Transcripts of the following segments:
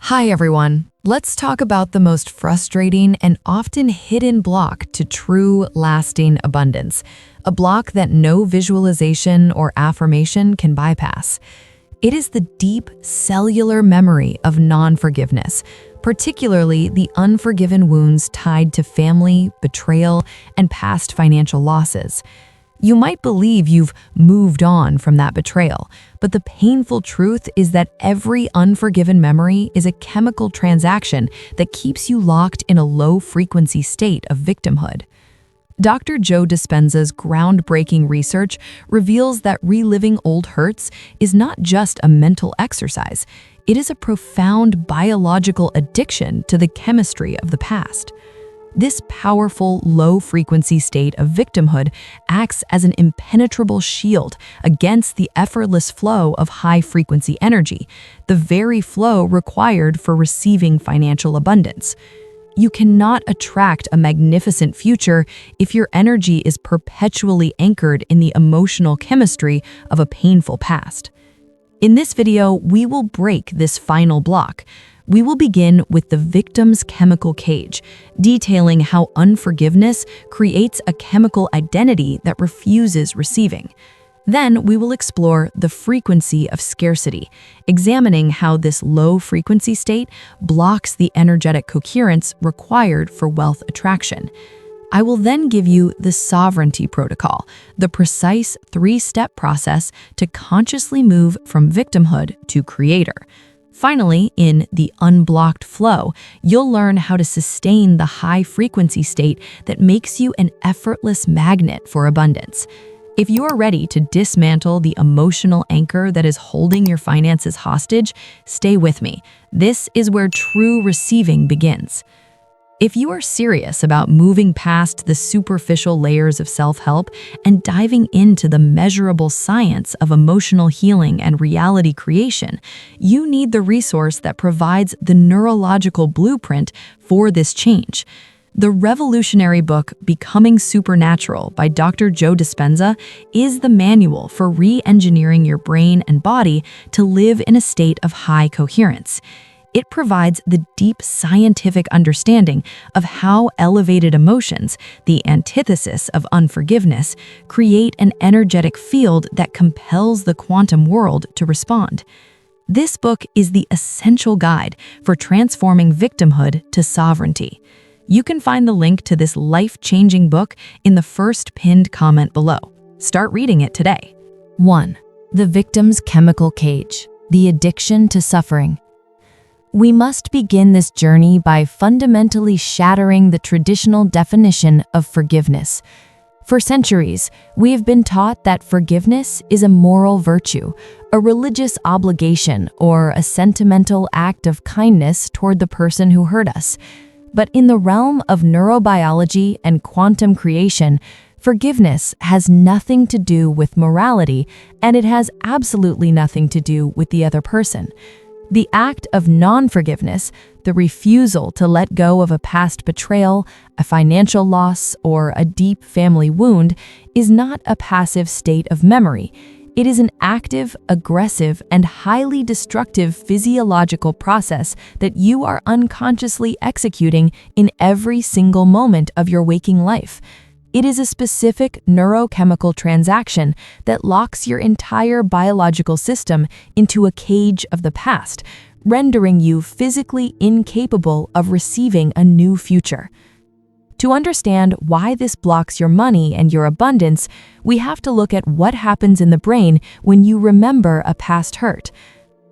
Hi everyone. Let's talk about the most frustrating and often hidden block to true, lasting abundance. A block that no visualization or affirmation can bypass. It is the deep cellular memory of non-forgiveness, particularly the unforgiven wounds tied to family, betrayal, and past financial losses. You might believe you've moved on from that betrayal, but the painful truth is that every unforgiven memory is a chemical transaction that keeps you locked in a low-frequency state of victimhood. Dr. Joe Dispenza's groundbreaking research reveals that reliving old hurts is not just a mental exercise, it is a profound biological addiction to the chemistry of the past. This powerful, low-frequency state of victimhood acts as an impenetrable shield against the effortless flow of high-frequency energy, the very flow required for receiving financial abundance. You cannot attract a magnificent future if your energy is perpetually anchored in the emotional chemistry of a painful past. In this video, we will break this final block. We will begin with the victim's chemical cage, detailing how unforgiveness creates a chemical identity that refuses receiving. Then we will explore the frequency of scarcity, examining how this low-frequency state blocks the energetic coherence required for wealth attraction. I will then give you the sovereignty protocol, the precise three-step process to consciously move from victimhood to creator. Finally, in the unblocked flow, you'll learn how to sustain the high-frequency state that makes you an effortless magnet for abundance. If you are ready to dismantle the emotional anchor that is holding your finances hostage, stay with me. This is where true receiving begins. If you are serious about moving past the superficial layers of self-help and diving into the measurable science of emotional healing and reality creation, you need the resource that provides the neurological blueprint for this change. The revolutionary book, Becoming Supernatural by Dr. Joe Dispenza, is the manual for re-engineering your brain and body to live in a state of high coherence. It provides the deep scientific understanding of how elevated emotions, the antithesis of unforgiveness, create an energetic field that compels the quantum world to respond. This book is the essential guide for transforming victimhood to sovereignty. You can find the link to this life-changing book in the first pinned comment below. Start reading it today. 1. The victim's chemical cage, the addiction to suffering. We must begin this journey by fundamentally shattering the traditional definition of forgiveness. For centuries, we have been taught that forgiveness is a moral virtue, a religious obligation, or a sentimental act of kindness toward the person who hurt us. But in the realm of neurobiology and quantum creation, forgiveness has nothing to do with morality, and it has absolutely nothing to do with the other person. The act of non-forgiveness, the refusal to let go of a past betrayal, a financial loss, or a deep family wound, is not a passive state of memory. It is an active, aggressive, and highly destructive physiological process that you are unconsciously executing in every single moment of your waking life. It is a specific neurochemical transaction that locks your entire biological system into a cage of the past, rendering you physically incapable of receiving a new future. To understand why this blocks your money and your abundance, we have to look at what happens in the brain when you remember a past hurt.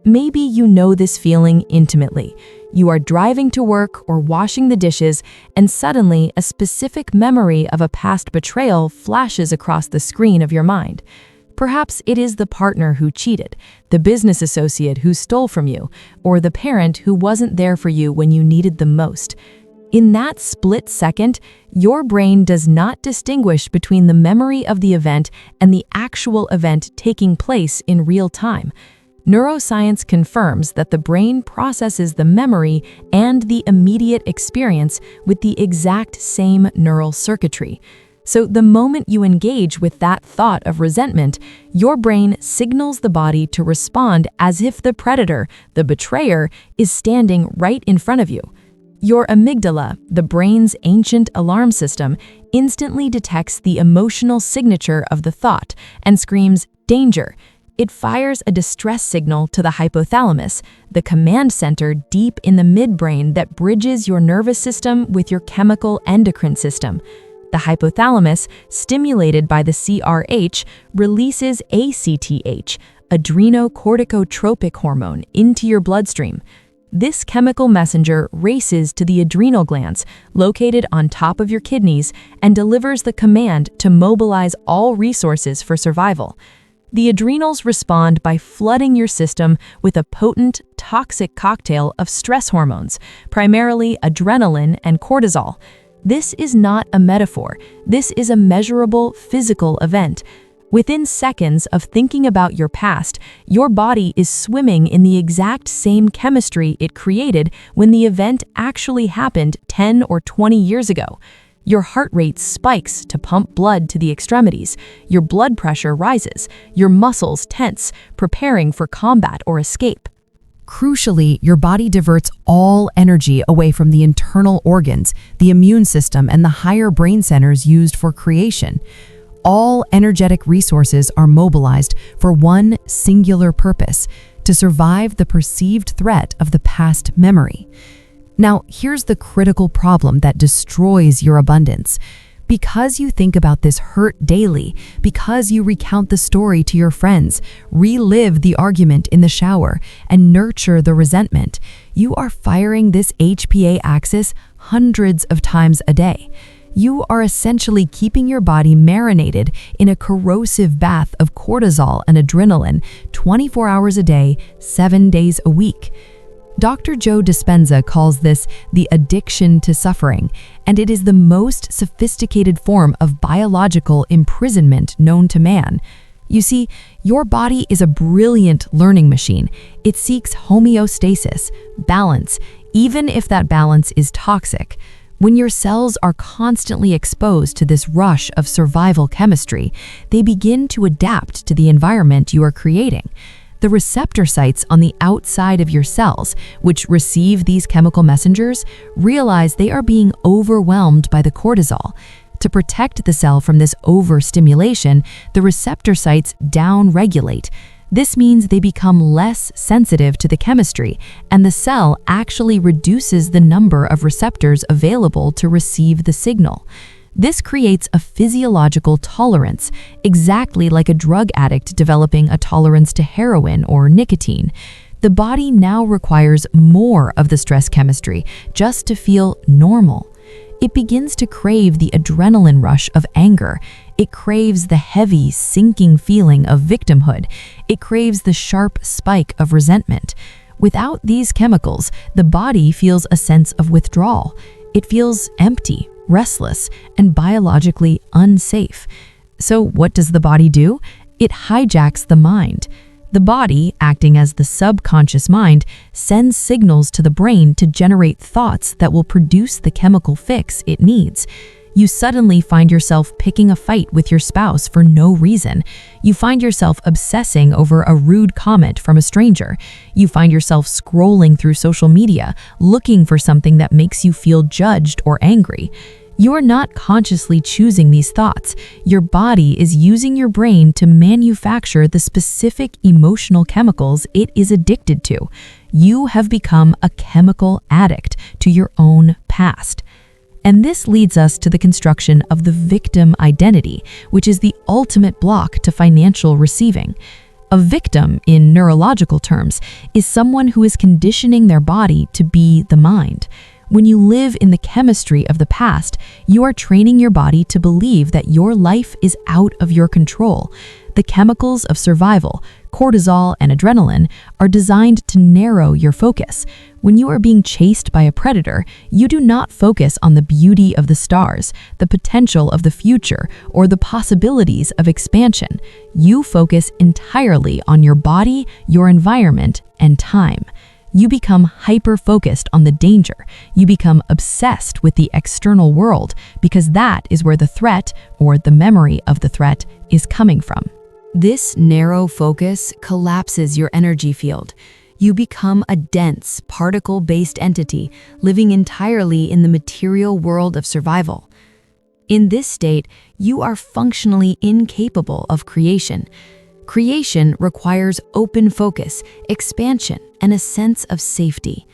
Maybe you know this feeling intimately. You are driving to work or washing the dishes, and suddenly a specific memory of a past betrayal flashes across the screen of your mind. Perhaps it is the partner who cheated, the business associate who stole from you, or the parent who wasn't there for you when you needed them most. In that split second, your brain does not distinguish between the memory of the event and the actual event taking place in real time. Neuroscience confirms that the brain processes the memory and the immediate experience with the exact same neural circuitry. So the moment you engage with that thought of resentment, your brain signals the body to respond as if the predator, the betrayer, is standing right in front of you. Your amygdala, the brain's ancient alarm system, instantly detects the emotional signature of the thought and screams, "Danger!" It fires a distress signal to the hypothalamus, the command center deep in the midbrain that bridges your nervous system with your chemical endocrine system. The hypothalamus, stimulated by the CRH, releases ACTH, adrenocorticotropic hormone, into your bloodstream. This chemical messenger races to the adrenal glands, located on top of your kidneys, and delivers the command to mobilize all resources for survival. The adrenals respond by flooding your system with a potent, toxic cocktail of stress hormones, primarily adrenaline and cortisol. This is not a metaphor. This is a measurable physical event. Within seconds of thinking about your past, your body is swimming in the exact same chemistry it created when the event actually happened 10 or 20 years ago. Your heart rate spikes to pump blood to the extremities. Your blood pressure rises. Your muscles tense, preparing for combat or escape. Crucially, your body diverts all energy away from the internal organs, the immune system, and the higher brain centers used for creation. All energetic resources are mobilized for one singular purpose: to survive the perceived threat of the past memory. Now, here's the critical problem that destroys your abundance. Because you think about this hurt daily, because you recount the story to your friends, relive the argument in the shower, and nurture the resentment, you are firing this HPA axis hundreds of times a day. You are essentially keeping your body marinated in a corrosive bath of cortisol and adrenaline 24 hours a day, 7 days a week. Dr. Joe Dispenza calls this the addiction to suffering, and it is the most sophisticated form of biological imprisonment known to man. You see, your body is a brilliant learning machine. It seeks homeostasis, balance, even if that balance is toxic. When your cells are constantly exposed to this rush of survival chemistry, they begin to adapt to the environment you are creating. The receptor sites on the outside of your cells, which receive these chemical messengers, realize they are being overwhelmed by the cortisol. To protect the cell from this overstimulation, the receptor sites downregulate. This means they become less sensitive to the chemistry, and the cell actually reduces the number of receptors available to receive the signal. This creates a physiological tolerance, exactly like a drug addict developing a tolerance to heroin or nicotine. The body now requires more of the stress chemistry just to feel normal. It begins to crave the adrenaline rush of anger. It craves the heavy, sinking feeling of victimhood. It craves the sharp spike of resentment. Without these chemicals, the body feels a sense of withdrawal. It feels empty, restless, and biologically unsafe. So what does the body do? It hijacks the mind. The body, acting as the subconscious mind, sends signals to the brain to generate thoughts that will produce the chemical fix it needs. You suddenly find yourself picking a fight with your spouse for no reason. You find yourself obsessing over a rude comment from a stranger. You find yourself scrolling through social media, looking for something that makes you feel judged or angry. You are not consciously choosing these thoughts. Your body is using your brain to manufacture the specific emotional chemicals it is addicted to. You have become a chemical addict to your own past. And this leads us to the construction of the victim identity, which is the ultimate block to financial receiving. A victim, in neurological terms, is someone who is conditioning their body to be the mind. When you live in the chemistry of the past, you are training your body to believe that your life is out of your control. The chemicals of survival, cortisol and adrenaline, are designed to narrow your focus. When you are being chased by a predator, you do not focus on the beauty of the stars, the potential of the future, or the possibilities of expansion. You focus entirely on your body, your environment, and time. You become hyper-focused on the danger. You become obsessed with the external world because that is where the threat, or the memory of the threat, is coming from. This narrow focus collapses your energy field. You become a dense, particle-based entity living entirely in the material world of survival. In this state, you are functionally incapable of creation. Creation requires open focus, expansion, and a sense of safety.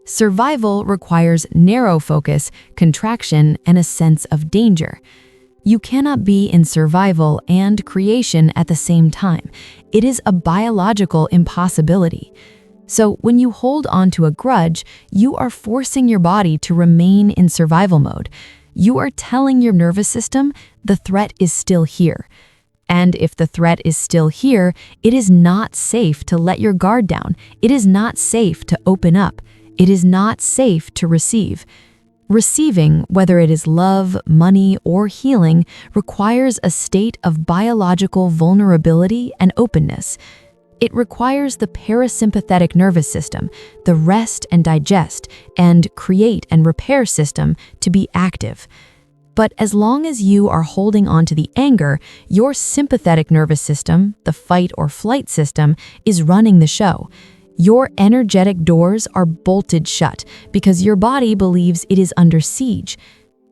Survival requires narrow focus, contraction, and a sense of danger. You cannot be in survival and creation at the same time. It is a biological impossibility. So when you hold on to a grudge, you are forcing your body to remain in survival mode. You are telling your nervous system the threat is still here. And if the threat is still here, it is not safe to let your guard down. It is not safe to open up. It is not safe to receive. Receiving, whether it is love, money, or healing, requires a state of biological vulnerability and openness. It requires the parasympathetic nervous system, the rest and digest, and create and repair system to be active. But as long as you are holding on to the anger, your sympathetic nervous system, the fight or flight system, is running the show. Your energetic doors are bolted shut because your body believes it is under siege.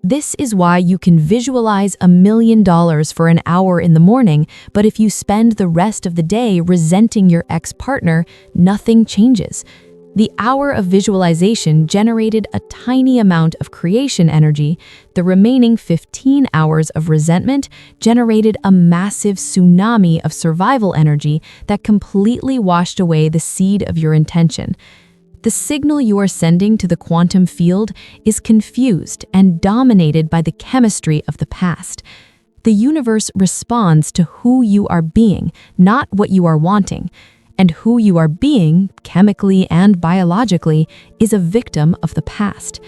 This is why you can visualize $1 million for an hour in the morning, but if you spend the rest of the day resenting your ex-partner, nothing changes. The hour of visualization generated a tiny amount of creation energy. The remaining 15 hours of resentment generated a massive tsunami of survival energy that completely washed away the seed of your intention. The signal you are sending to the quantum field is confused and dominated by the chemistry of the past. The universe responds to who you are being, not what you are wanting. And who you are being, chemically and biologically, is a victim of the past.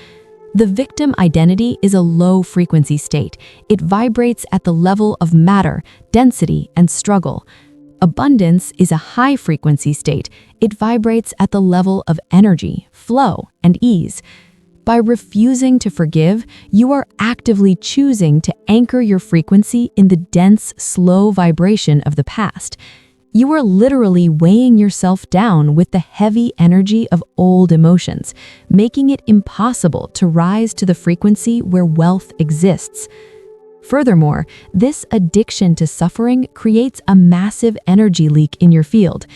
The victim identity is a low-frequency state. It vibrates at the level of matter, density, and struggle. Abundance is a high-frequency state. It vibrates at the level of energy, flow, and ease. By refusing to forgive, you are actively choosing to anchor your frequency in the dense, slow vibration of the past. You are literally weighing yourself down with the heavy energy of old emotions, making it impossible to rise to the frequency where wealth exists. Furthermore, this addiction to suffering creates a massive energy leak in your field.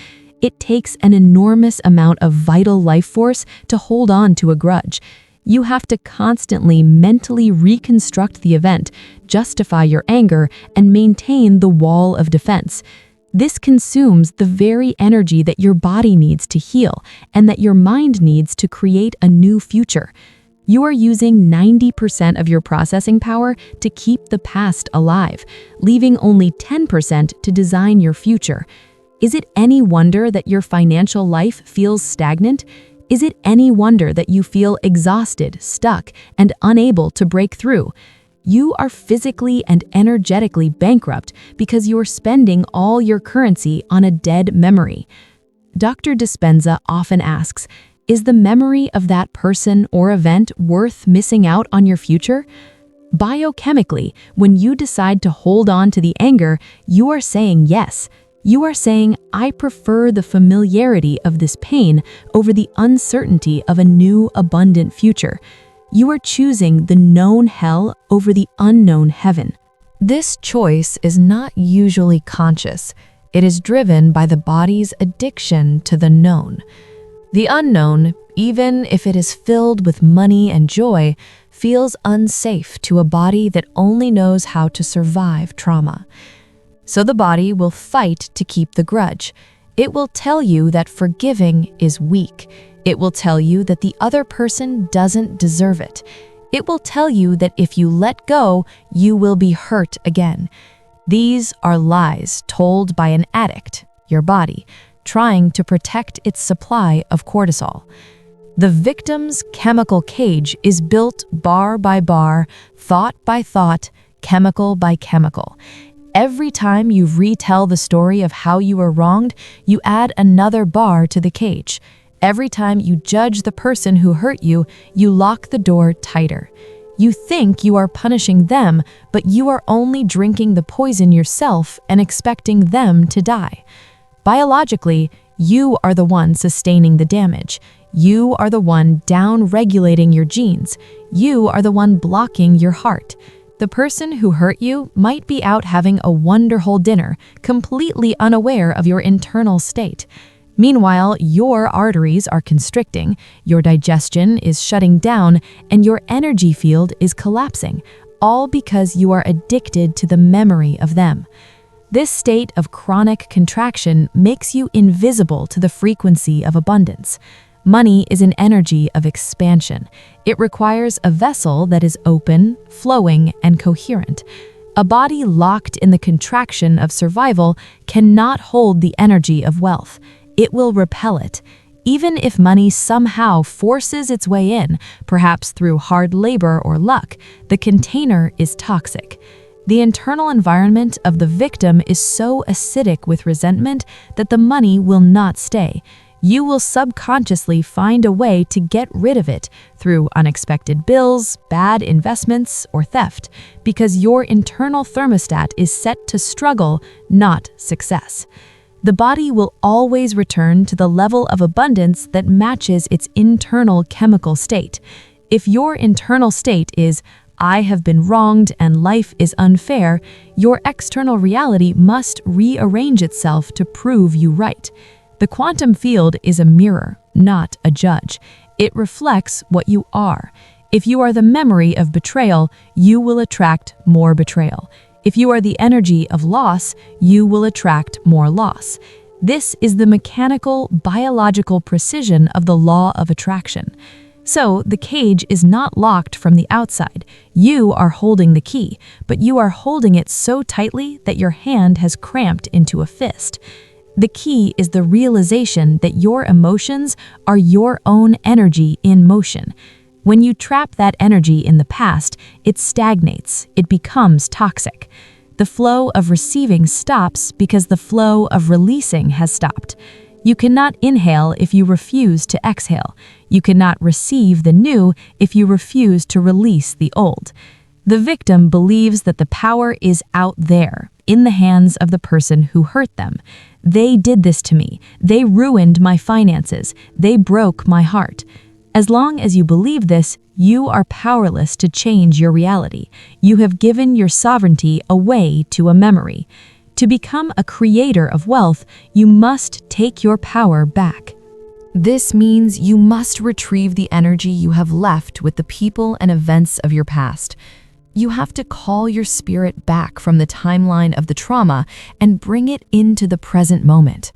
It takes an enormous amount of vital life force to hold on to a grudge. You have to constantly mentally reconstruct the event, justify your anger, and maintain the wall of defense. This consumes the very energy that your body needs to heal and that your mind needs to create a new future. You are using 90% of your processing power to keep the past alive, leaving only 10% to design your future. Is it any wonder that your financial life feels stagnant? Is it any wonder that you feel exhausted, stuck, and unable to break through? You are physically and energetically bankrupt because you're spending all your currency on a dead memory. Dr. Dispenza often asks, is the memory of that person or event worth missing out on your future? Biochemically, when you decide to hold on to the anger, you are saying yes. You are saying, I prefer the familiarity of this pain over the uncertainty of a new, abundant future. You are choosing the known hell over the unknown heaven. This choice is not usually conscious. It is driven by the body's addiction to the known. The unknown, even if it is filled with money and joy, feels unsafe to a body that only knows how to survive trauma. So the body will fight to keep the grudge. It will tell you that forgiving is weak. It will tell you that the other person doesn't deserve it. It will tell you that if you let go, you will be hurt again. These are lies told by an addict, your body, trying to protect its supply of cortisol. The victim's chemical cage is built bar by bar, thought by thought, chemical by chemical. Every time you retell the story of how you were wronged, you add another bar to the cage. Every time you judge the person who hurt you, you lock the door tighter. You think you are punishing them, but you are only drinking the poison yourself and expecting them to die. Biologically, you are the one sustaining the damage. You are the one down-regulating your genes. You are the one blocking your heart. The person who hurt you might be out having a wonderful dinner, completely unaware of your internal state. Meanwhile, your arteries are constricting, your digestion is shutting down, and your energy field is collapsing, all because you are addicted to the memory of them. This state of chronic contraction makes you invisible to the frequency of abundance. Money is an energy of expansion. It requires a vessel that is open, flowing, and coherent. A body locked in the contraction of survival cannot hold the energy of wealth. It will repel it. Even if money somehow forces its way in, perhaps through hard labor or luck, the container is toxic. The internal environment of the victim is so acidic with resentment that the money will not stay. You will subconsciously find a way to get rid of it through unexpected bills, bad investments, or theft, because your internal thermostat is set to struggle, not success. The body will always return to the level of abundance that matches its internal chemical state. If your internal state is, "I have been wronged and life is unfair," your external reality must rearrange itself to prove you right. The quantum field is a mirror, not a judge. It reflects what you are. If you are the memory of betrayal, you will attract more betrayal. If you are the energy of loss, you will attract more loss. This is the mechanical, biological precision of the law of attraction. So, the cage is not locked from the outside. You are holding the key, but you are holding it so tightly that your hand has cramped into a fist. The key is the realization that your emotions are your own energy in motion. When you trap that energy in the past, it stagnates, it becomes toxic. The flow of receiving stops because the flow of releasing has stopped. You cannot inhale if you refuse to exhale. You cannot receive the new if you refuse to release the old. The victim believes that the power is out there, in the hands of the person who hurt them. They did this to me. They ruined my finances. They broke my heart. As long as you believe this, you are powerless to change your reality. You have given your sovereignty away to a memory. To become a creator of wealth, you must take your power back. This means you must retrieve the energy you have left with the people and events of your past. You have to call your spirit back from the timeline of the trauma and bring it into the present moment.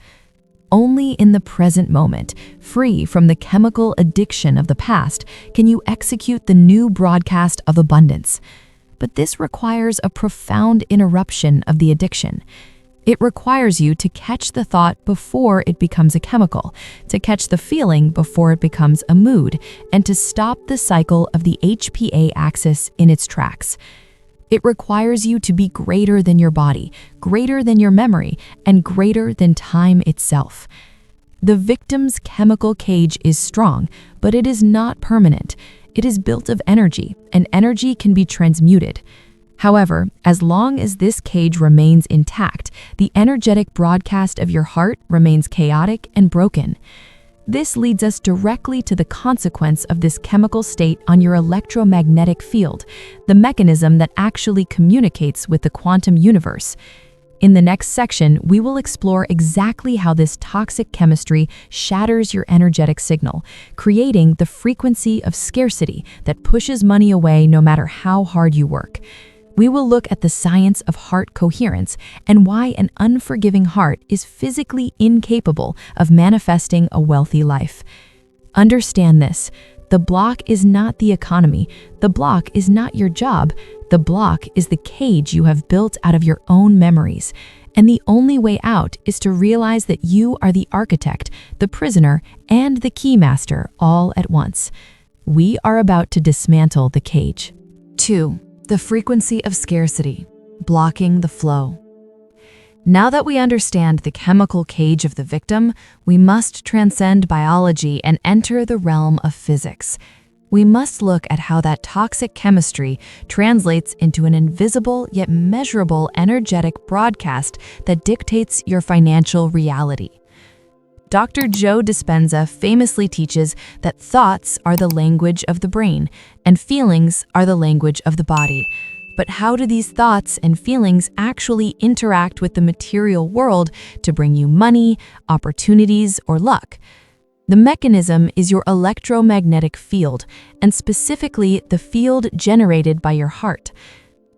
Only in the present moment, free from the chemical addiction of the past, can you execute the new broadcast of abundance. But this requires a profound interruption of the addiction. It requires you to catch the thought before it becomes a chemical, to catch the feeling before it becomes a mood, and to stop the cycle of the HPA axis in its tracks. It requires you to be greater than your body, greater than your memory, and greater than time itself. The victim's chemical cage is strong, but it is not permanent. It is built of energy, and energy can be transmuted. However, as long as this cage remains intact, the energetic broadcast of your heart remains chaotic and broken. This leads us directly to the consequence of this chemical state on your electromagnetic field, the mechanism that actually communicates with the quantum universe. In the next section, we will explore exactly how this toxic chemistry shatters your energetic signal, creating the frequency of scarcity that pushes money away no matter how hard you work. We will look at the science of heart coherence and why an unforgiving heart is physically incapable of manifesting a wealthy life. Understand this. The block is not the economy. The block is not your job. The block is the cage you have built out of your own memories. And the only way out is to realize that you are the architect, the prisoner, and the keymaster all at once. We are about to dismantle the cage. 2. The frequency of scarcity, blocking the flow. Now that we understand the chemical cage of the victim, we must transcend biology and enter the realm of physics. We must look at how that toxic chemistry translates into an invisible yet measurable energetic broadcast that dictates your financial reality. Dr. Joe Dispenza famously teaches that thoughts are the language of the brain and feelings are the language of the body. But how do these thoughts and feelings actually interact with the material world to bring you money, opportunities, or luck? The mechanism is your electromagnetic field, and specifically the field generated by your heart.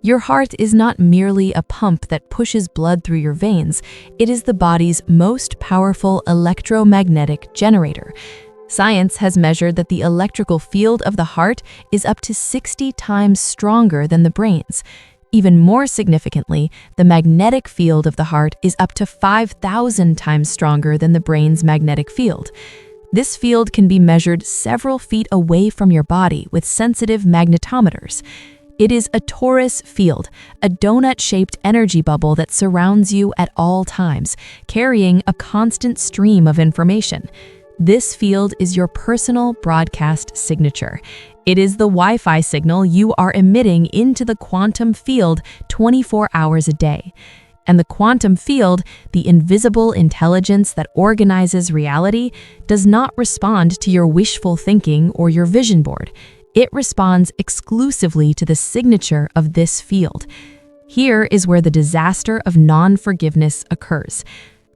Your heart is not merely a pump that pushes blood through your veins, it is the body's most powerful electromagnetic generator. Science has measured that the electrical field of the heart is up to 60 times stronger than the brain's. Even more significantly, the magnetic field of the heart is up to 5,000 times stronger than the brain's magnetic field. This field can be measured several feet away from your body with sensitive magnetometers. It is a torus field, a donut-shaped energy bubble that surrounds you at all times, carrying a constant stream of information. This field is your personal broadcast signature. It is the Wi-Fi signal you are emitting into the quantum field 24 hours a day. And the quantum field, the invisible intelligence that organizes reality, does not respond to your wishful thinking or your vision board. It responds exclusively to the signature of this field. Here is where the disaster of non-forgiveness occurs.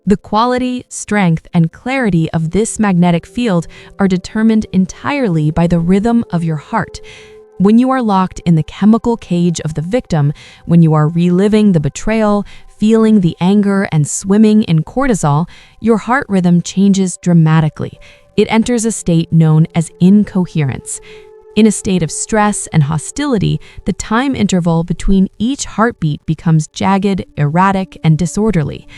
The quality, strength, and clarity of this magnetic field are determined entirely by the rhythm of your heart. When you are locked in the chemical cage of the victim, when you are reliving the betrayal, feeling the anger, and swimming in cortisol, your heart rhythm changes dramatically. It enters a state known as incoherence. In a state of stress and hostility, the time interval between each heartbeat becomes jagged, erratic, and disorderly.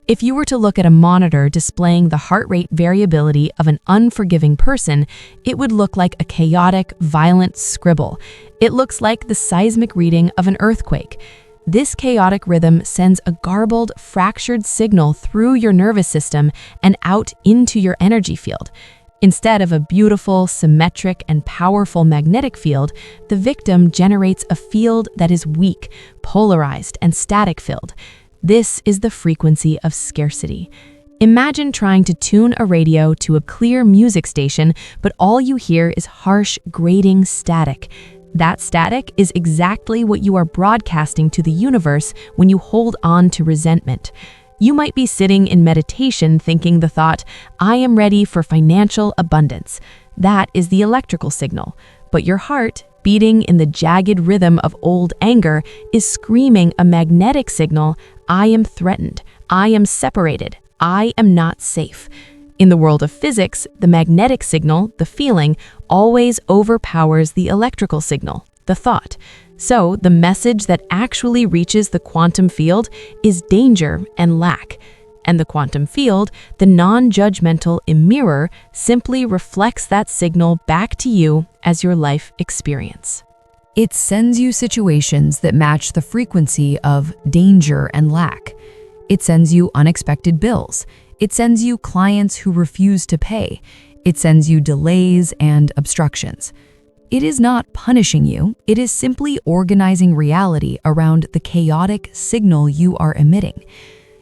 If you were to look at a monitor displaying the heart rate variability of an unforgiving person, it would look like a chaotic, violent scribble. It looks like the seismic reading of an earthquake. This chaotic rhythm sends a garbled, fractured signal through your nervous system and out into your energy field. Instead of a beautiful, symmetric, and powerful magnetic field, the victim generates a field that is weak, polarized, and static-filled. This is the frequency of scarcity. Imagine trying to tune a radio to a clear music station, but all you hear is harsh, grating static. That static is exactly what you are broadcasting to the universe when you hold on to resentment. You might be sitting in meditation thinking the thought, "I am ready for financial abundance." That is the electrical signal. But your heart, beating in the jagged rhythm of old anger, is screaming a magnetic signal, "I am threatened. I am separated. I am not safe." In the world of physics, the magnetic signal, the feeling, always overpowers the electrical signal, the thought. So the message that actually reaches the quantum field is danger and lack. And the quantum field, the non-judgmental mirror, simply reflects that signal back to you as your life experience. It sends you situations that match the frequency of danger and lack. It sends you unexpected bills. It sends you clients who refuse to pay. It sends you delays and obstructions. It is not punishing you, it is simply organizing reality around the chaotic signal you are emitting.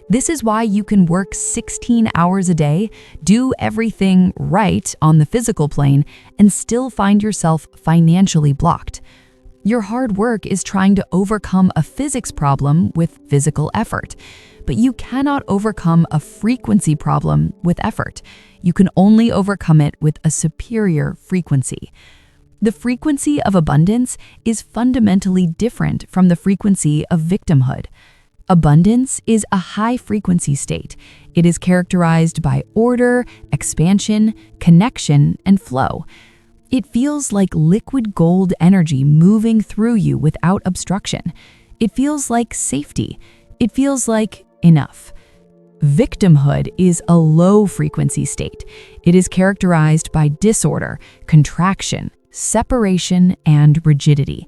This is why you can work 16 hours a day, do everything right on the physical plane, and still find yourself financially blocked. Your hard work is trying to overcome a physics problem with physical effort, but you cannot overcome a frequency problem with effort. You can only overcome it with a superior frequency. The frequency of abundance is fundamentally different from the frequency of victimhood. Abundance is a high-frequency state. It is characterized by order, expansion, connection, and flow. It feels like liquid gold energy moving through you without obstruction. It feels like safety. It feels like enough. Victimhood is a low-frequency state. It is characterized by disorder, contraction, separation, and rigidity.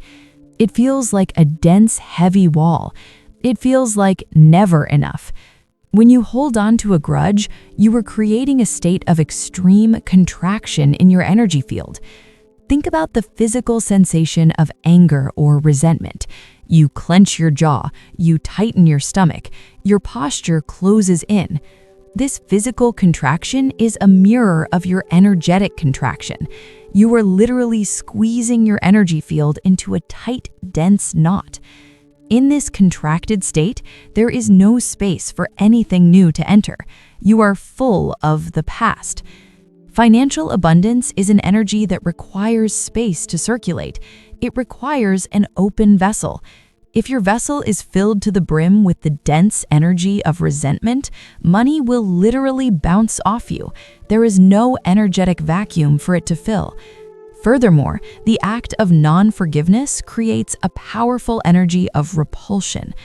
It feels like a dense, heavy wall. It feels like never enough. When you hold on to a grudge, you are creating a state of extreme contraction in your energy field. Think about the physical sensation of anger or resentment. You clench your jaw, you tighten your stomach, your posture closes in. This physical contraction is a mirror of your energetic contraction. You are literally squeezing your energy field into a tight, dense knot. In this contracted state, there is no space for anything new to enter. You are full of the past. Financial abundance is an energy that requires space to circulate. It requires an open vessel. If your vessel is filled to the brim with the dense energy of resentment, money will literally bounce off you. There is no energetic vacuum for it to fill. Furthermore, the act of non-forgiveness creates a powerful energy of repulsion.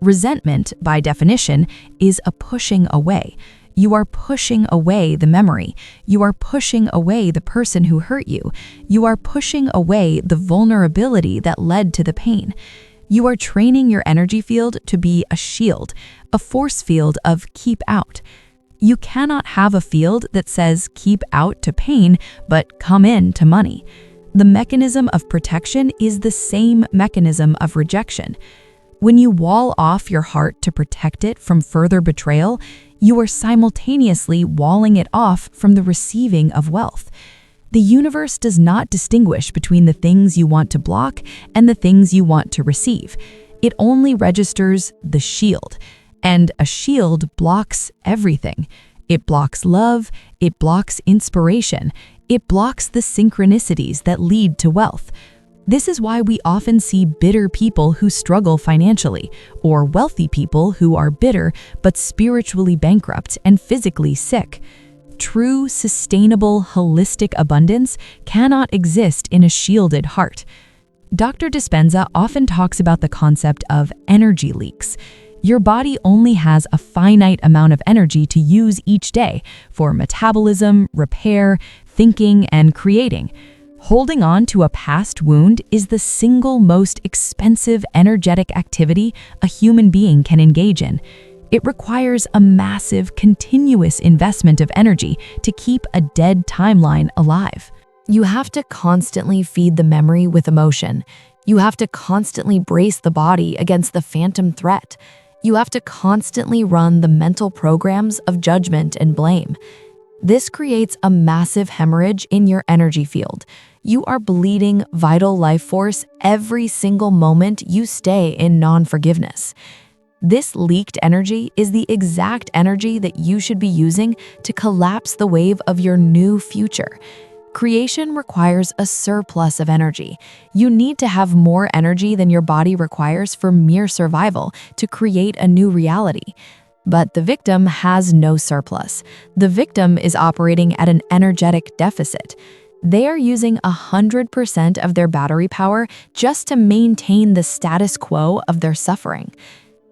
Resentment, by definition, is a pushing away. You are pushing away the memory. You are pushing away the person who hurt you. You are pushing away the vulnerability that led to the pain. You are training your energy field to be a shield, a force field of keep out. You cannot have a field that says keep out to pain, but come in to money. The mechanism of protection is the same mechanism of rejection. When you wall off your heart to protect it from further betrayal, you are simultaneously walling it off from the receiving of wealth. The universe does not distinguish between the things you want to block and the things you want to receive. It only registers the shield. And a shield blocks everything. It blocks love, it blocks inspiration, it blocks the synchronicities that lead to wealth. This is why we often see bitter people who struggle financially, or wealthy people who are bitter but spiritually bankrupt and physically sick. True, sustainable, holistic abundance cannot exist in a shielded heart. Dr. Dispenza often talks about the concept of energy leaks. Your body only has a finite amount of energy to use each day for metabolism, repair, thinking, and creating. Holding on to a past wound is the single most expensive energetic activity a human being can engage in. It requires a massive, continuous investment of energy to keep a dead timeline alive. You have to constantly feed the memory with emotion. You have to constantly brace the body against the phantom threat. You have to constantly run the mental programs of judgment and blame. This creates a massive hemorrhage in your energy field. You are bleeding vital life force every single moment you stay in non-forgiveness. This leaked energy is the exact energy that you should be using to collapse the wave of your new future. Creation requires a surplus of energy. You need to have more energy than your body requires for mere survival to create a new reality. But the victim has no surplus. The victim is operating at an energetic deficit. They are using 100% of their battery power just to maintain the status quo of their suffering.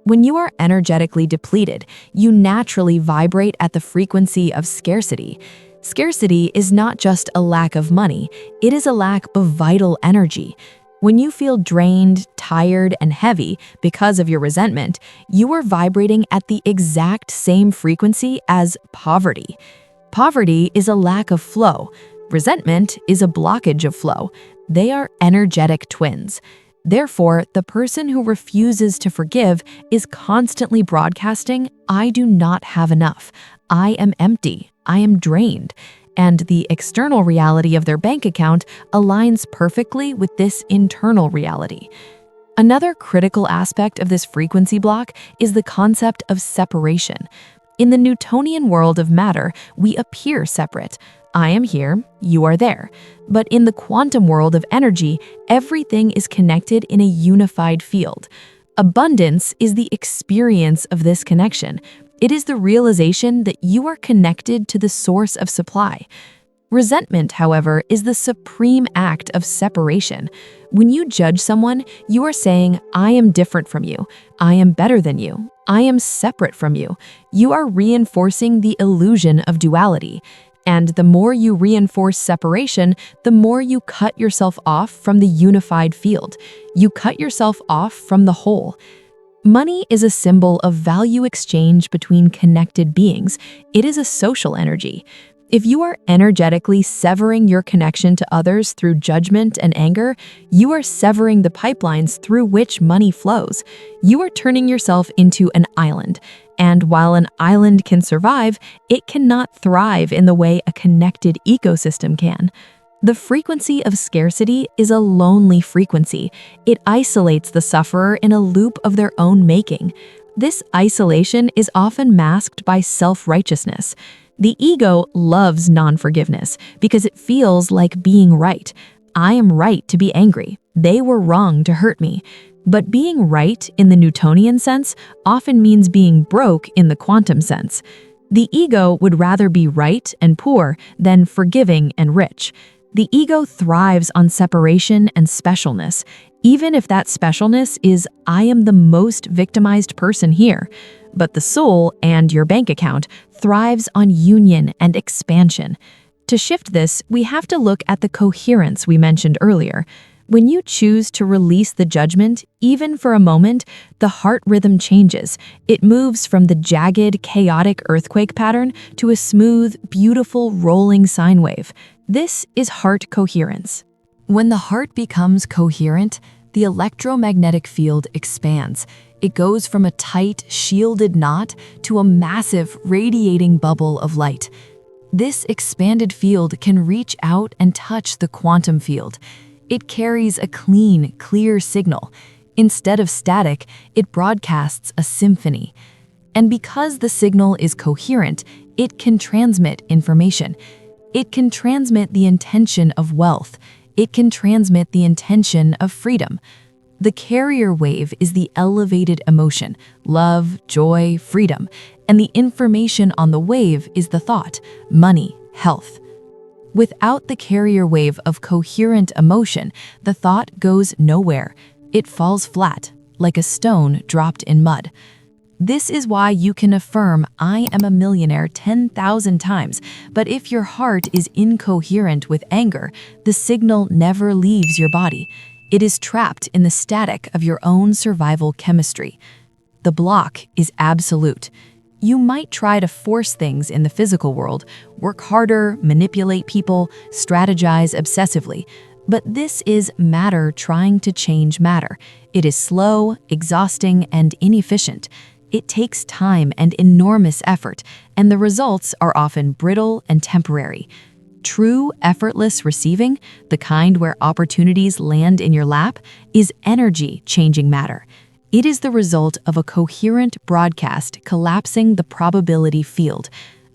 When you are energetically depleted, you naturally vibrate at the frequency of scarcity. Scarcity is not just a lack of money, it is a lack of vital energy. When you feel drained, tired, and heavy because of your resentment, you are vibrating at the exact same frequency as poverty. Poverty is a lack of flow. Resentment is a blockage of flow. They are energetic twins. Therefore, the person who refuses to forgive is constantly broadcasting, "I do not have enough. I am empty. I am drained." And the external reality of their bank account aligns perfectly with this internal reality. Another critical aspect of this frequency block is the concept of separation. In the Newtonian world of matter, we appear separate. I am here, you are there. But in the quantum world of energy, everything is connected in a unified field. Abundance is the experience of this connection. It is the realization that you are connected to the source of supply. Resentment, however, is the supreme act of separation. When you judge someone, you are saying, "I am different from you. I am better than you. I am separate from you." You are reinforcing the illusion of duality. And the more you reinforce separation, the more you cut yourself off from the unified field. You cut yourself off from the whole. Money is a symbol of value exchange between connected beings. It is a social energy. If you are energetically severing your connection to others through judgment and anger, you are severing the pipelines through which money flows. You are turning yourself into an island. And while an island can survive, it cannot thrive in the way a connected ecosystem can. The frequency of scarcity is a lonely frequency. It isolates the sufferer in a loop of their own making. This isolation is often masked by self-righteousness. The ego loves non-forgiveness because it feels like being right. I am right to be angry. They were wrong to hurt me. But being right in the Newtonian sense often means being broke in the quantum sense. The ego would rather be right and poor than forgiving and rich. The ego thrives on separation and specialness, even if that specialness is I am the most victimized person here. But the soul and your bank account thrives on union and expansion. To shift this, we have to look at the coherence we mentioned earlier. When you choose to release the judgment, even for a moment, the heart rhythm changes. It moves from the jagged, chaotic earthquake pattern to a smooth, beautiful, rolling sine wave. This is heart coherence. When the heart becomes coherent, the electromagnetic field expands. It goes from a tight, shielded knot to a massive, radiating bubble of light. This expanded field can reach out and touch the quantum field. It carries a clean, clear signal. Instead of static, it broadcasts a symphony. And because the signal is coherent, it can transmit information. It can transmit the intention of wealth. It can transmit the intention of freedom. The carrier wave is the elevated emotion, love, joy, freedom, and the information on the wave is the thought, money, health. Without the carrier wave of coherent emotion, the thought goes nowhere. It falls flat, like a stone dropped in mud. This is why you can affirm, I am a millionaire 10,000 times, but if your heart is incoherent with anger, the signal never leaves your body. It is trapped in the static of your own survival chemistry. The block is absolute. You might try to force things in the physical world, work harder, manipulate people, strategize obsessively, but this is matter trying to change matter. It is slow, exhausting, and inefficient. It takes time and enormous effort, and the results are often brittle and temporary. True, effortless receiving, the kind where opportunities land in your lap, is energy-changing matter. It is the result of a coherent broadcast collapsing the probability field.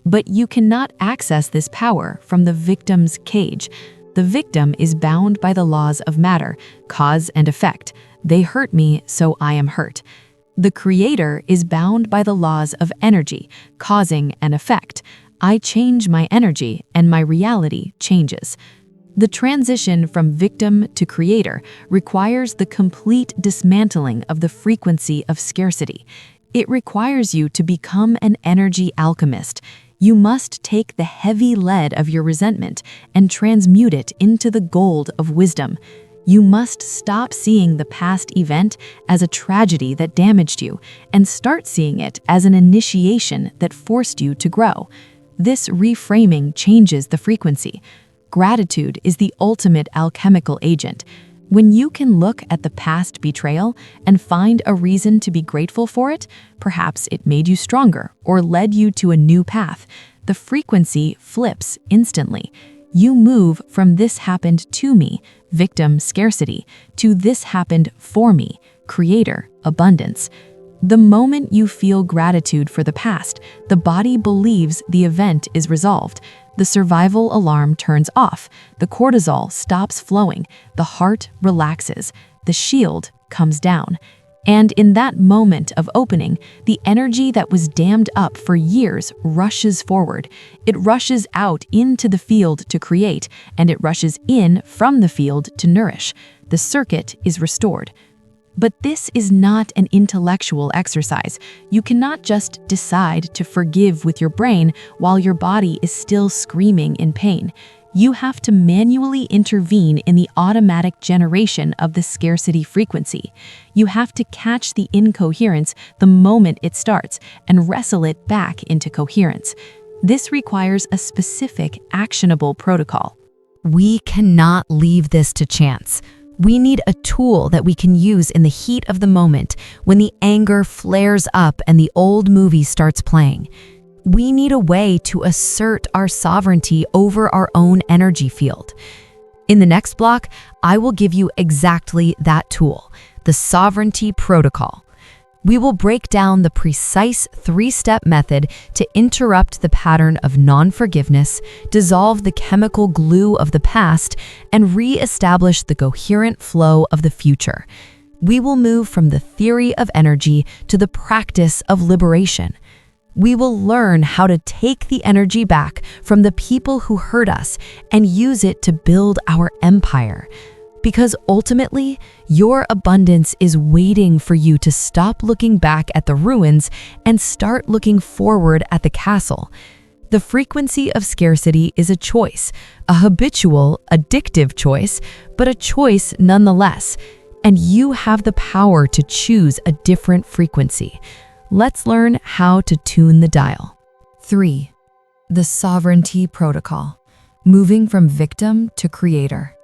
But you cannot access this power from the victim's cage. The victim is bound by the laws of matter, cause and effect. They hurt me, so I am hurt. The creator is bound by the laws of energy, causing and effect. I change my energy and my reality changes. The transition from victim to creator requires the complete dismantling of the frequency of scarcity. It requires you to become an energy alchemist. You must take the heavy lead of your resentment and transmute it into the gold of wisdom. You must stop seeing the past event as a tragedy that damaged you and start seeing it as an initiation that forced you to grow. This reframing changes the frequency. Gratitude is the ultimate alchemical agent. When you can look at the past betrayal and find a reason to be grateful for it, perhaps it made you stronger or led you to a new path, the frequency flips instantly. You move from this happened to me, victim scarcity, to this happened for me, creator abundance. The moment you feel gratitude for the past, the body believes the event is resolved. The survival alarm turns off, the cortisol stops flowing, the heart relaxes, the shield comes down. And in that moment of opening, the energy that was dammed up for years rushes forward. It rushes out into the field to create, and it rushes in from the field to nourish. The circuit is restored. But this is not an intellectual exercise. You cannot just decide to forgive with your brain while your body is still screaming in pain. you have to manually intervene in the automatic generation of the scarcity frequency. You have to catch the incoherence the moment it starts and wrestle it back into coherence. This requires a specific, actionable protocol. We cannot leave this to chance. We need a tool that we can use in the heat of the moment when the anger flares up and the old movie starts playing. We need a way to assert our sovereignty over our own energy field. In the next block, I will give you exactly that tool, the Sovereignty Protocol. We will break down the precise 3-step method to interrupt the pattern of non-forgiveness, dissolve the chemical glue of the past, and re-establish the coherent flow of the future. We will move from the theory of energy to the practice of liberation. We will learn how to take the energy back from the people who hurt us and use it to build our empire. Because ultimately, your abundance is waiting for you to stop looking back at the ruins and start looking forward at the castle. The frequency of scarcity is a choice, a habitual, addictive choice, but a choice nonetheless. And you have the power to choose a different frequency. Let's learn how to tune the dial. 3. The Sovereignty Protocol. Moving from victim to creator.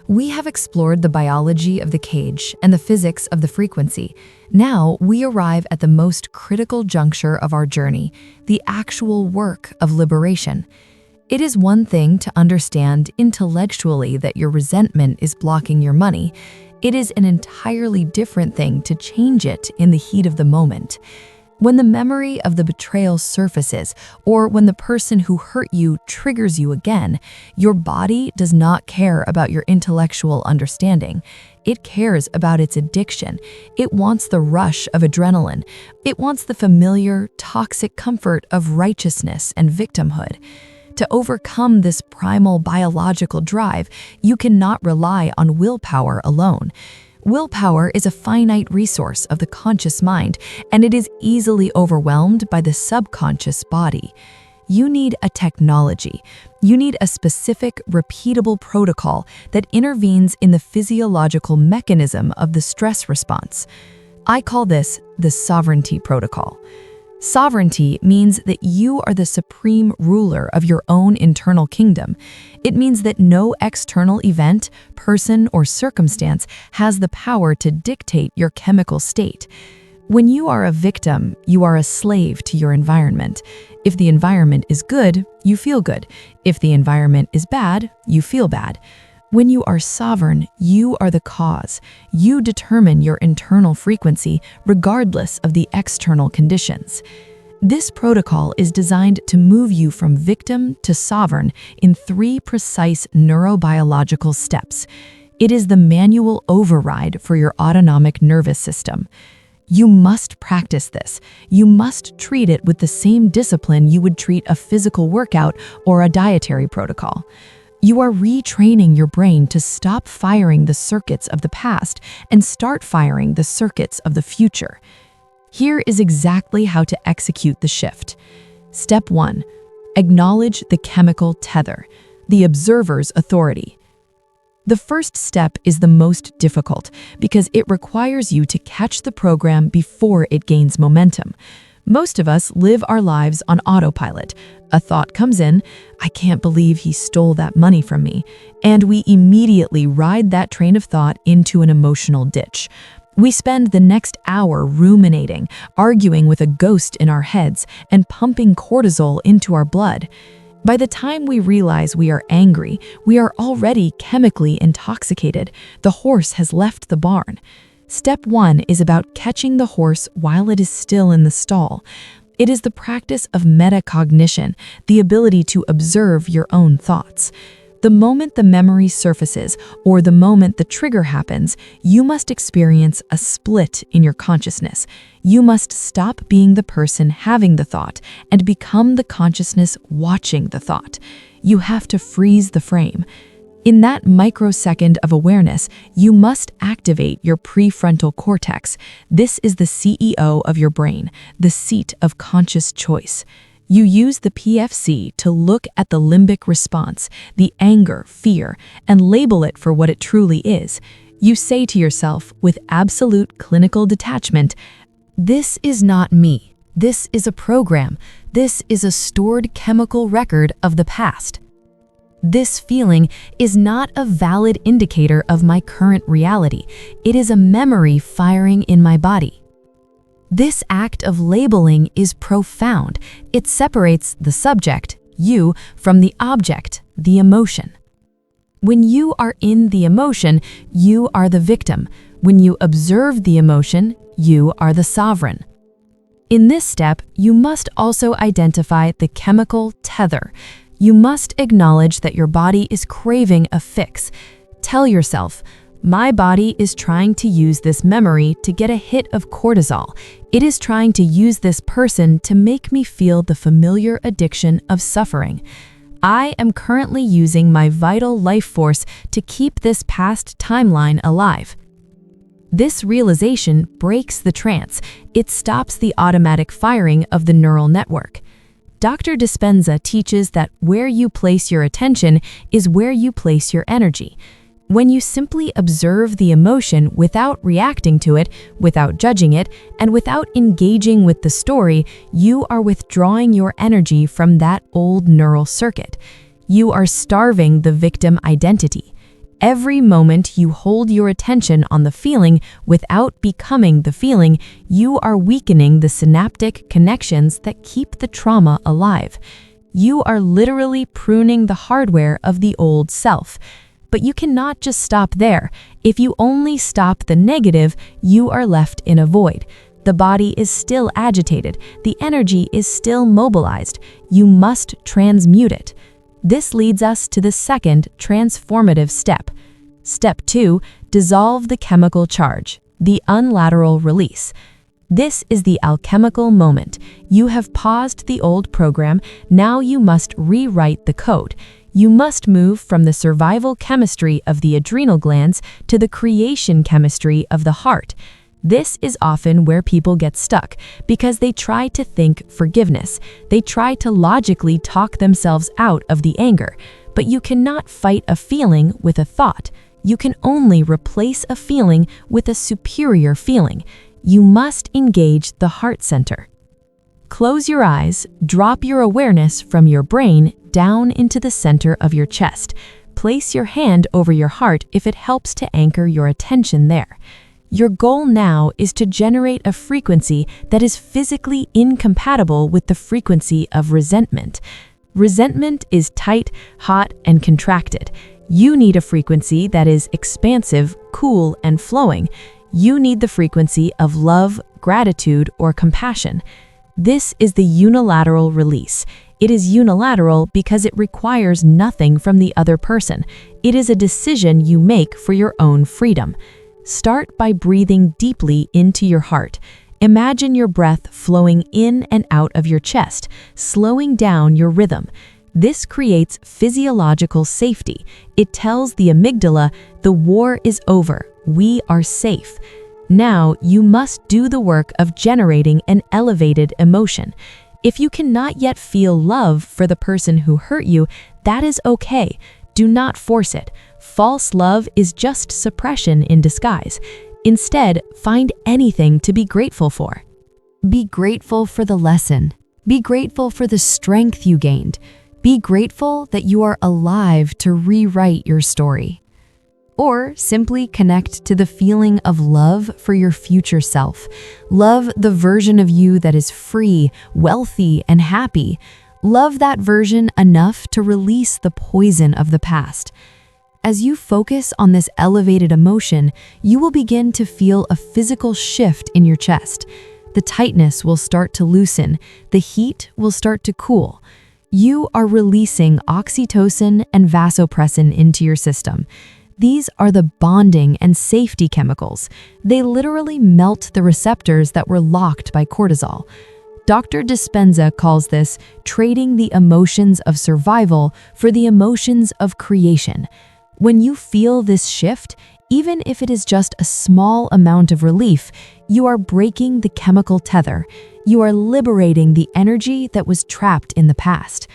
We have explored the biology of the cage and the physics of the frequency. Now we arrive at the most critical juncture of our journey, the actual work of liberation. It is one thing to understand intellectually that your resentment is blocking your money. It is an entirely different thing to change it in the heat of the moment. When the memory of the betrayal surfaces, or when the person who hurt you triggers you again, your body does not care about your intellectual understanding. It cares about its addiction. It wants the rush of adrenaline. It wants the familiar, toxic comfort of righteousness and victimhood. To overcome this primal biological drive, you cannot rely on willpower alone. Willpower is a finite resource of the conscious mind, and it is easily overwhelmed by the subconscious body. You need a technology. You need a specific, repeatable protocol that intervenes in the physiological mechanism of the stress response. I call this the Sovereignty Protocol. Sovereignty means that you are the supreme ruler of your own internal kingdom. It means that no external event, person, or circumstance has the power to dictate your chemical state. When you are a victim, you are a slave to your environment. If the environment is good, you feel good. If the environment is bad, you feel bad. When you are sovereign, you are the cause. You determine your internal frequency regardless of the external conditions. This protocol is designed to move you from victim to sovereign in 3 precise neurobiological steps. It is the manual override for your autonomic nervous system. You must practice this. You must treat it with the same discipline you would treat a physical workout or a dietary protocol. You are retraining your brain to stop firing the circuits of the past and start firing the circuits of the future. Here is exactly how to execute the shift. Step 1. Acknowledge the chemical tether, the observer's authority. The first step is the most difficult because it requires you to catch the program before it gains momentum. Most of us live our lives on autopilot. A thought comes in, I can't believe he stole that money from me, and we immediately ride that train of thought into an emotional ditch. We spend the next hour ruminating, arguing with a ghost in our heads, and pumping cortisol into our blood. By the time we realize we are angry, we are already chemically intoxicated. The horse has left the barn. Step 1 is about catching the horse while it is still in the stall. It is the practice of metacognition, the ability to observe your own thoughts. The moment the memory surfaces, or the moment the trigger happens, you must experience a split in your consciousness. You must stop being the person having the thought and become the consciousness watching the thought. You have to freeze the frame. In that microsecond of awareness, you must activate your prefrontal cortex. This is the CEO of your brain, the seat of conscious choice. You use the PFC to look at the limbic response, the anger, fear, and label it for what it truly is. You say to yourself, with absolute clinical detachment, "This is not me. This is a program. This is a stored chemical record of the past. This feeling is not a valid indicator of my current reality. It is a memory firing in my body." This act of labeling is profound. It separates the subject, you, from the object, the emotion. When you are in the emotion, you are the victim. When you observe the emotion, you are the sovereign. In this step, you must also identify the chemical tether. You must acknowledge that your body is craving a fix. Tell yourself, "My body is trying to use this memory to get a hit of cortisol. It is trying to use this person to make me feel the familiar addiction of suffering. I am currently using my vital life force to keep this past timeline alive." This realization breaks the trance. It stops the automatic firing of the neural network. Dr. Dispenza teaches that where you place your attention is where you place your energy. When you simply observe the emotion without reacting to it, without judging it, and without engaging with the story, you are withdrawing your energy from that old neural circuit. You are starving the victim identity. Every moment you hold your attention on the feeling without becoming the feeling, you are weakening the synaptic connections that keep the trauma alive. You are literally pruning the hardware of the old self. But you cannot just stop there. If you only stop the negative, you are left in a void. The body is still agitated. The energy is still mobilized. You must transmute it. This leads us to the second transformative step. Step 2, dissolve the chemical charge, the unilateral release. This is the alchemical moment. You have paused the old program. Now you must rewrite the code. You must move from the survival chemistry of the adrenal glands to the creation chemistry of the heart. This is often where people get stuck because they try to think forgiveness. They try to logically talk themselves out of the anger. But you cannot fight a feeling with a thought. You can only replace a feeling with a superior feeling. You must engage the heart center. Close your eyes, drop your awareness from your brain down into the center of your chest. Place your hand over your heart if it helps to anchor your attention there. Your goal now is to generate a frequency that is physically incompatible with the frequency of resentment. Resentment is tight, hot, and contracted. You need a frequency that is expansive, cool, and flowing. You need the frequency of love, gratitude, or compassion. This is the unilateral release. It is unilateral because it requires nothing from the other person. It is a decision you make for your own freedom. Start by breathing deeply into your heart. Imagine your breath flowing in and out of your chest, slowing down your rhythm. This creates physiological safety. It tells the amygdala, the war is over, we are safe. Now you must do the work of generating an elevated emotion. If you cannot yet feel love for the person who hurt you, that is okay. Do not force it. False love is just suppression in disguise. Instead, find anything to be grateful for. Be grateful for the lesson. Be grateful for the strength you gained. Be grateful that you are alive to rewrite your story. Or simply connect to the feeling of love for your future self. Love the version of you that is free, wealthy, and happy. Love that version enough to release the poison of the past. As you focus on this elevated emotion, you will begin to feel a physical shift in your chest. The tightness will start to loosen. The heat will start to cool. You are releasing oxytocin and vasopressin into your system. These are the bonding and safety chemicals. They literally melt the receptors that were locked by cortisol. Dr. Dispenza calls this trading the emotions of survival for the emotions of creation. When you feel this shift, Even if it is just a small amount of relief, you are breaking the chemical tether. You are liberating the energy that was trapped in the past.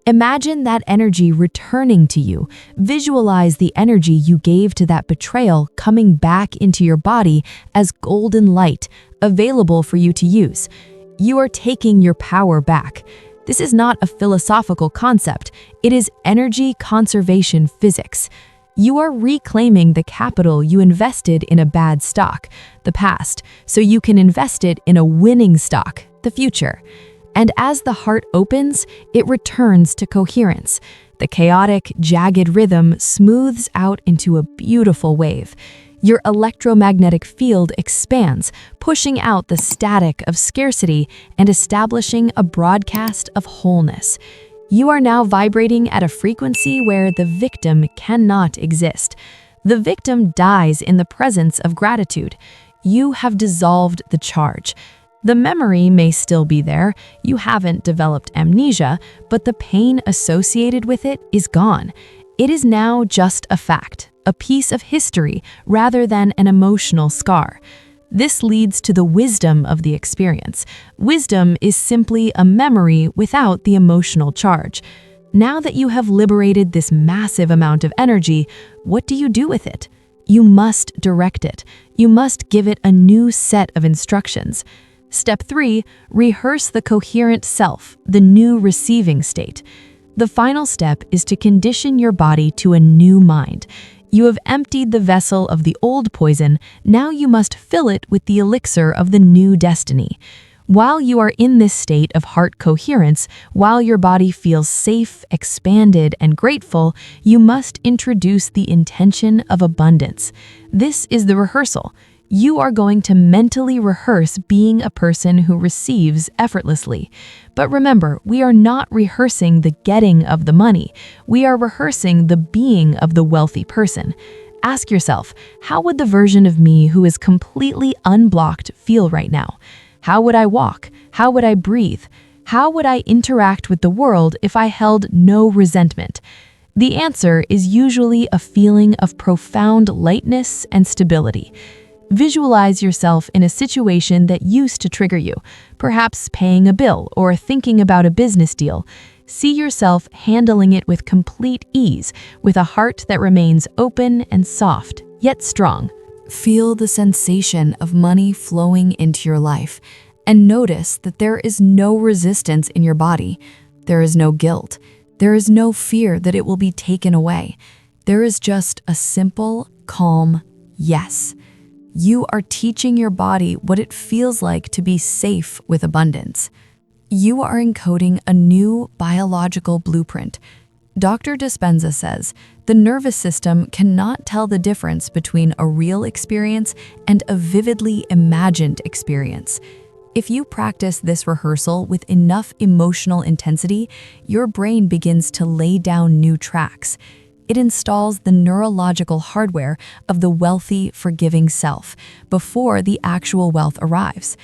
Imagine that energy returning to you. Visualize the energy you gave to that betrayal coming back into your body as golden light, available for you to use. You are taking your power back. This is not a philosophical concept. It is energy conservation physics. You are reclaiming the capital you invested in a bad stock, the past, so you can invest it in a winning stock, the future. And as the heart opens, it returns to coherence. The chaotic, jagged rhythm smooths out into a beautiful wave. Your electromagnetic field expands, pushing out the static of scarcity and establishing a broadcast of wholeness. You are now vibrating at a frequency where the victim cannot exist. The victim dies in the presence of gratitude. You have dissolved the charge. The memory may still be there, you haven't developed amnesia, but the pain associated with it is gone. It is now just a fact, a piece of history, rather than an emotional scar. This leads to the wisdom of the experience. Wisdom is simply a memory without the emotional charge. Now that you have liberated this massive amount of energy, what do you do with it? You must direct it. You must give it a new set of instructions. Step 3, rehearse the coherent self, the new receiving state. The final step is to condition your body to a new mind. You have emptied the vessel of the old poison, now you must fill it with the elixir of the new destiny. While you are in this state of heart coherence, while your body feels safe, expanded, and grateful, you must introduce the intention of abundance. This is the rehearsal. You are going to mentally rehearse being a person who receives effortlessly. But remember, we are not rehearsing the getting of the money. We are rehearsing the being of the wealthy person. Ask yourself, how would the version of me who is completely unblocked feel right now? How would I walk? How would I breathe? How would I interact with the world if I held no resentment? The answer is usually a feeling of profound lightness and stability. Visualize yourself in a situation that used to trigger you, perhaps paying a bill or thinking about a business deal. See yourself handling it with complete ease, with a heart that remains open and soft, yet strong. Feel the sensation of money flowing into your life, and notice that there is no resistance in your body. There is no guilt. There is no fear that it will be taken away. There is just a simple, calm yes. You are teaching your body what it feels like to be safe with abundance. You are encoding a new biological blueprint. Dr. Dispenza says, the nervous system cannot tell the difference between a real experience and a vividly imagined experience. If you practice this rehearsal with enough emotional intensity, your brain begins to lay down new tracks. It installs the neurological hardware of the wealthy, forgiving self before the actual wealth arrives.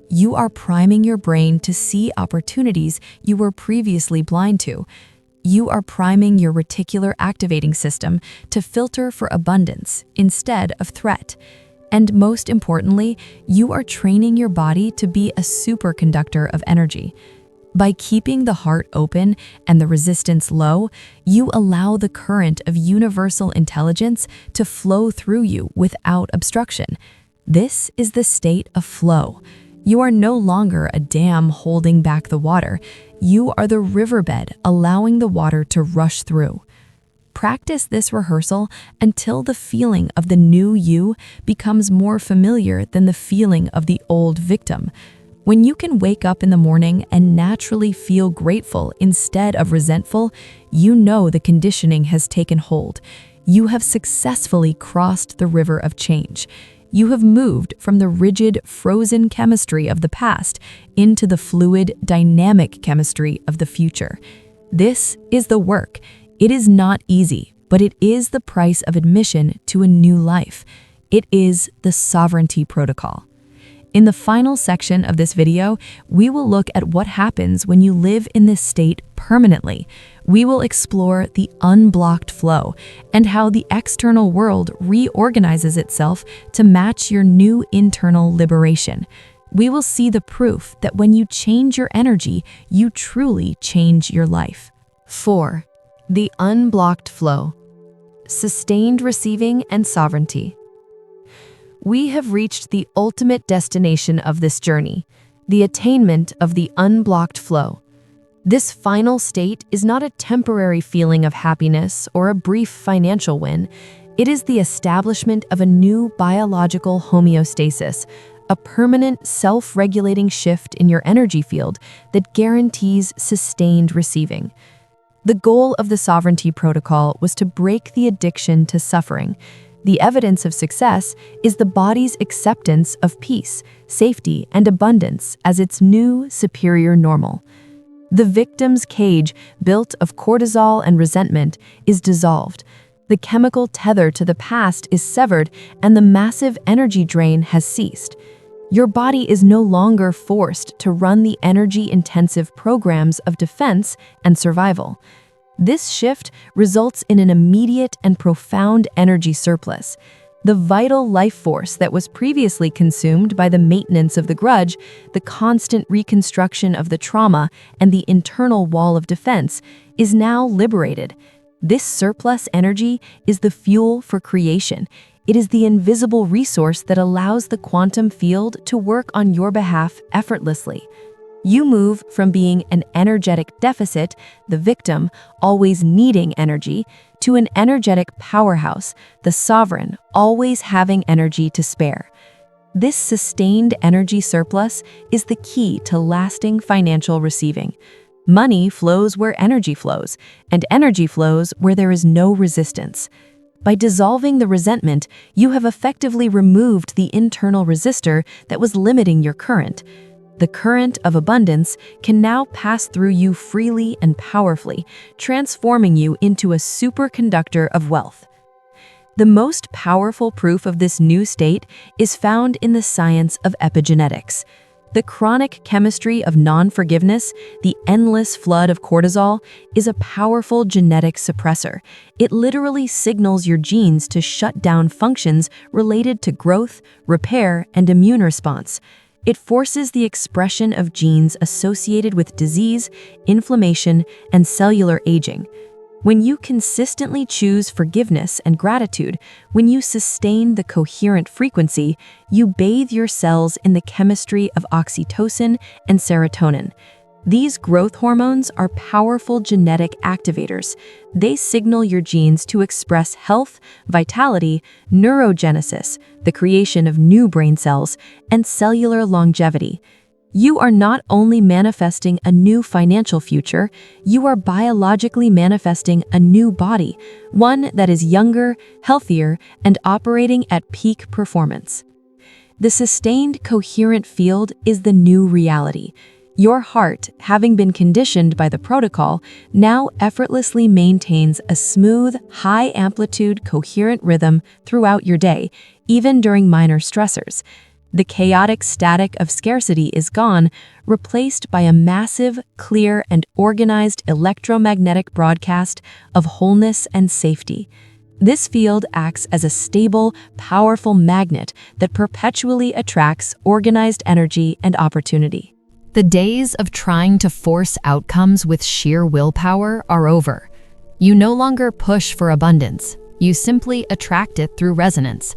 You are priming your brain to see opportunities you were previously blind to. You are priming your reticular activating system to filter for abundance instead of threat. And most importantly, you are training your body to be a superconductor of energy. By keeping the heart open and the resistance low, you allow the current of universal intelligence to flow through you without obstruction. This is the state of flow. You are no longer a dam holding back the water. You are the riverbed allowing the water to rush through. Practice this rehearsal until the feeling of the new you becomes more familiar than the feeling of the old victim. When you can wake up in the morning and naturally feel grateful instead of resentful, you know the conditioning has taken hold. You have successfully crossed the river of change. You have moved from the rigid, frozen chemistry of the past into the fluid, dynamic chemistry of the future. This is the work. It is not easy, but it is the price of admission to a new life. It is the sovereignty protocol. In the final section of this video, we will look at what happens when you live in this state permanently. we will explore the unblocked flow and how the external world reorganizes itself to match your new internal liberation. We will see the proof that when you change your energy, you truly change your life. 4. The unblocked flow. Sustained receiving and sovereignty. We have reached the ultimate destination of this journey, the attainment of the unblocked flow. This final state is not a temporary feeling of happiness or a brief financial win. It is the establishment of a new biological homeostasis, a permanent self-regulating shift in your energy field that guarantees sustained receiving. The goal of the Sovereignty Protocol was to break the addiction to suffering. The evidence of success is the body's acceptance of peace, safety, and abundance as its new, superior normal. The victim's cage, built of cortisol and resentment, is dissolved. The chemical tether to the past is severed, and the massive energy drain has ceased. Your body is no longer forced to run the energy-intensive programs of defense and survival. This shift results in an immediate and profound energy surplus. The vital life force that was previously consumed by the maintenance of the grudge, the constant reconstruction of the trauma, and the internal wall of defense is now liberated. This surplus energy is the fuel for creation. It is the invisible resource that allows the quantum field to work on your behalf effortlessly. You move from being an energetic deficit, the victim, always needing energy, to an energetic powerhouse, the sovereign, always having energy to spare. This sustained energy surplus is the key to lasting financial receiving. Money flows where energy flows, and energy flows where there is no resistance. By dissolving the resentment, you have effectively removed the internal resistor that was limiting your current. The current of abundance can now pass through you freely and powerfully, transforming you into a superconductor of wealth. The most powerful proof of this new state is found in the science of epigenetics. The chronic chemistry of non-forgiveness, the endless flood of cortisol, is a powerful genetic suppressor. It literally signals your genes to shut down functions related to growth, repair, and immune response. It forces the expression of genes associated with disease, inflammation, and cellular aging. When you consistently choose forgiveness and gratitude, when you sustain the coherent frequency, you bathe your cells in the chemistry of oxytocin and serotonin. These growth hormones are powerful genetic activators. They signal your genes to express health, vitality, neurogenesis, the creation of new brain cells, and cellular longevity. You are not only manifesting a new financial future, you are biologically manifesting a new body, one that is younger, healthier, and operating at peak performance. The sustained, coherent field is the new reality. Your heart, having been conditioned by the protocol, now effortlessly maintains a smooth, high-amplitude, coherent rhythm throughout your day, even during minor stressors. The chaotic static of scarcity is gone, replaced by a massive, clear, and organized electromagnetic broadcast of wholeness and safety. This field acts as a stable, powerful magnet that perpetually attracts organized energy and opportunity. The days of trying to force outcomes with sheer willpower are over. You no longer push for abundance. You simply attract it through resonance.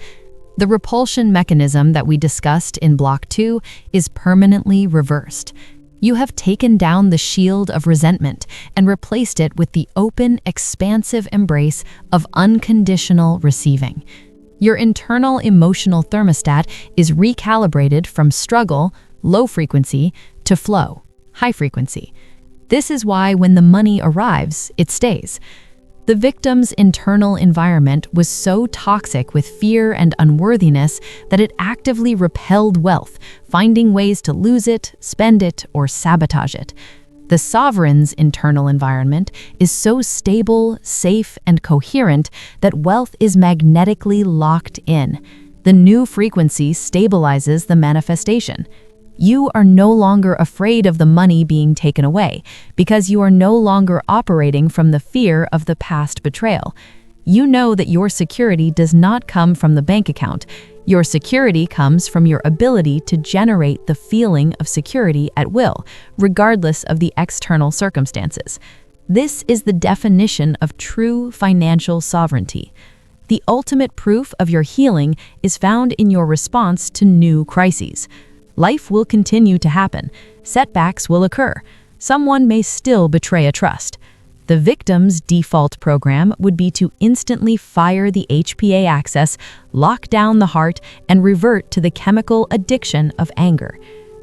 The repulsion mechanism that we discussed in Block 2 is permanently reversed. You have taken down the shield of resentment and replaced it with the open, expansive embrace of unconditional receiving. Your internal emotional thermostat is recalibrated from struggle, low frequency, to flow, high frequency. This is why when the money arrives, it stays. The victim's internal environment was so toxic with fear and unworthiness that it actively repelled wealth, finding ways to lose it, spend it, or sabotage it. The sovereign's internal environment is so stable, safe, and coherent that wealth is magnetically locked in. The new frequency stabilizes the manifestation. You are no longer afraid of the money being taken away because you are no longer operating from the fear of the past betrayal. You know that your security does not come from the bank account. Your security comes from your ability to generate the feeling of security at will, regardless of the external circumstances. This is the definition of true financial sovereignty. The ultimate proof of your healing is found in your response to new crises. Life will continue to happen. Setbacks will occur. Someone may still betray a trust. The victim's default program would be to instantly fire the HPA axis, lock down the heart, and revert to the chemical addiction of anger.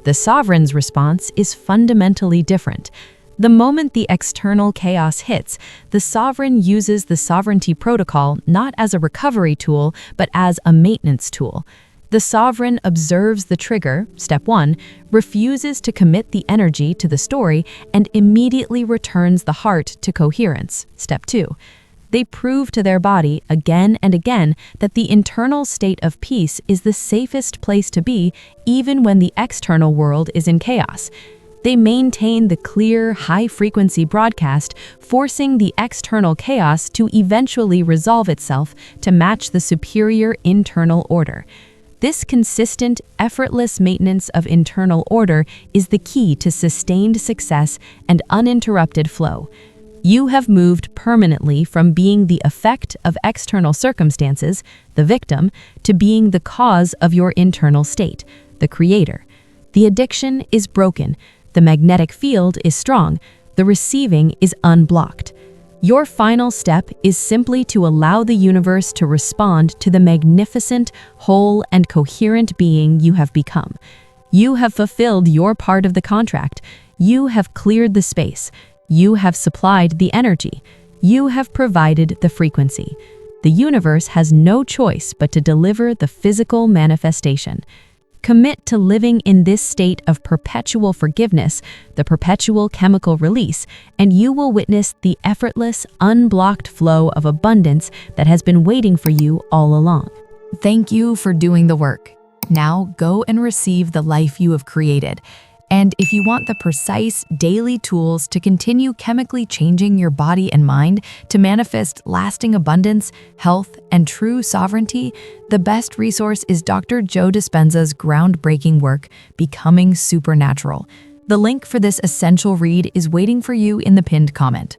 The sovereign's response is fundamentally different. The moment the external chaos hits, the sovereign uses the sovereignty protocol not as a recovery tool, but as a maintenance tool. The sovereign observes the trigger, step 1, refuses to commit the energy to the story, and immediately returns the heart to coherence, step 2. They prove to their body again and again that the internal state of peace is the safest place to be, even when the external world is in chaos. They maintain the clear, high-frequency broadcast, forcing the external chaos to eventually resolve itself to match the superior internal order. This consistent, effortless maintenance of internal order is the key to sustained success and uninterrupted flow. You have moved permanently from being the effect of external circumstances, the victim, to being the cause of your internal state, the creator. The addiction is broken. The magnetic field is strong. The receiving is unblocked. Your final step is simply to allow the universe to respond to the magnificent, whole, and coherent being you have become. You have fulfilled your part of the contract. You have cleared the space. You have supplied the energy. You have provided the frequency. The universe has no choice but to deliver the physical manifestation. Commit to living in this state of perpetual forgiveness, the perpetual chemical release, and you will witness the effortless, unblocked flow of abundance that has been waiting for you all along. Thank you for doing the work. Now go and receive the life you have created. And if you want the precise daily tools to continue chemically changing your body and mind to manifest lasting abundance, health, and true sovereignty, the best resource is Dr. Joe Dispenza's groundbreaking work, Becoming Supernatural. The link for this essential read is waiting for you in the pinned comment.